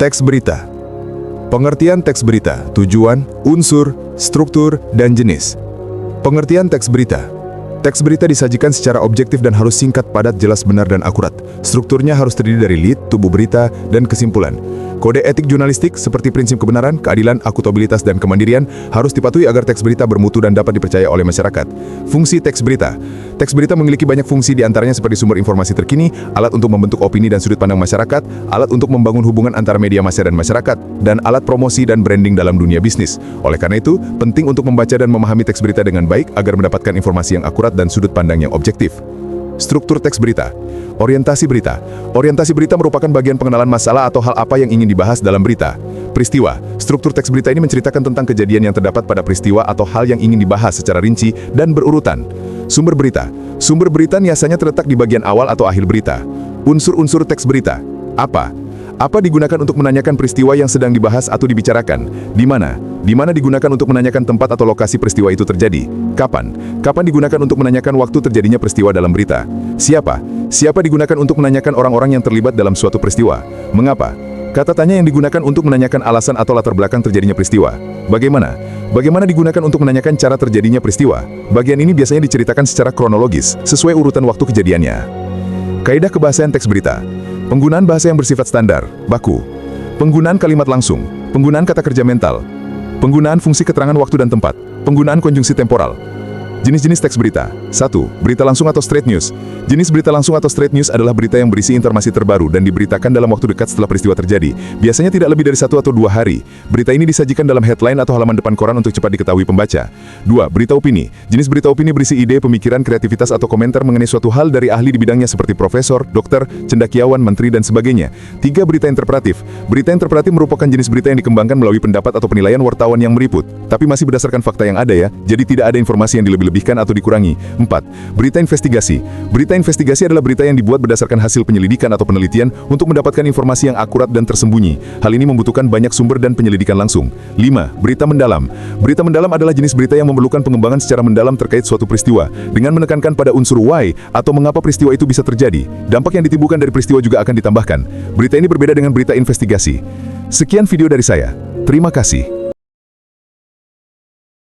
Teks berita. Pengertian teks berita, tujuan, unsur, struktur, dan jenis. Pengertian teks berita. Teks berita disajikan secara objektif dan harus singkat, padat, jelas, benar, dan akurat. Strukturnya harus terdiri dari lead, tubuh berita, dan kesimpulan. Kode etik jurnalistik seperti prinsip kebenaran, keadilan, akuntabilitas, dan kemandirian harus dipatuhi agar teks berita bermutu dan dapat dipercaya oleh masyarakat. Fungsi teks berita. Teks berita memiliki banyak fungsi, diantaranya seperti sumber informasi terkini, alat untuk membentuk opini dan sudut pandang masyarakat, alat untuk membangun hubungan antara media massa dan masyarakat, dan alat promosi dan branding dalam dunia bisnis. Oleh karena itu, penting untuk membaca dan memahami teks berita dengan baik agar mendapatkan informasi yang akurat dan sudut pandang yang objektif. Struktur teks berita. Orientasi berita. Orientasi berita merupakan bagian pengenalan masalah atau hal apa yang ingin dibahas dalam berita. Peristiwa. Struktur teks berita ini menceritakan tentang kejadian yang terdapat pada peristiwa atau hal yang ingin dibahas secara rinci dan berurutan. Sumber berita. Sumber berita biasanya terletak di bagian awal atau akhir berita. Unsur-unsur teks berita. Apa? Apa digunakan untuk menanyakan peristiwa yang sedang dibahas atau dibicarakan? Di mana? Di mana digunakan untuk menanyakan tempat atau lokasi peristiwa itu terjadi? Kapan? Kapan digunakan untuk menanyakan waktu terjadinya peristiwa dalam berita? Siapa? Siapa digunakan untuk menanyakan orang-orang yang terlibat dalam suatu peristiwa? Mengapa? Kata tanya yang digunakan untuk menanyakan alasan atau latar belakang terjadinya peristiwa. Bagaimana? Bagaimana digunakan untuk menanyakan cara terjadinya peristiwa? Bagian ini biasanya diceritakan secara kronologis, sesuai urutan waktu kejadiannya. Kaidah kebahasaan teks berita. Penggunaan bahasa yang bersifat standar, baku. Penggunaan kalimat langsung. Penggunaan kata kerja mental. Penggunaan fungsi keterangan waktu dan tempat. Penggunaan konjungsi temporal. Jenis-jenis teks berita. 1. Berita langsung atau straight news. Jenis berita langsung atau straight news adalah berita yang berisi informasi terbaru dan diberitakan dalam waktu dekat setelah peristiwa terjadi. Biasanya tidak lebih dari 1 atau 2 hari. Berita ini disajikan dalam headline atau halaman depan koran untuk cepat diketahui pembaca. 2. Berita opini. Jenis berita opini berisi ide, pemikiran, kreativitas, atau komentar mengenai suatu hal dari ahli di bidangnya seperti profesor, dokter, cendakiawan, menteri, dan sebagainya. 3. Berita interpretatif. Berita interpretatif merupakan jenis berita yang dikembangkan melalui pendapat atau penilaian wartawan yang meliput, tapi masih berdasarkan fakta yang ada ya, jadi tidak ada informasi yang dilebih-lebihkan atau dikurangi. 4. Berita investigasi. Berita investigasi adalah berita yang dibuat berdasarkan hasil penyelidikan atau penelitian untuk mendapatkan informasi yang akurat dan tersembunyi. Hal ini membutuhkan banyak sumber dan penyelidikan langsung. 5. Berita mendalam. Berita mendalam adalah jenis berita yang memerlukan pengembangan secara mendalam terkait suatu peristiwa, dengan menekankan pada unsur why atau mengapa peristiwa itu bisa terjadi. Dampak yang ditimbulkan dari peristiwa juga akan ditambahkan. Berita ini berbeda dengan berita investigasi. Sekian video dari saya. Terima kasih.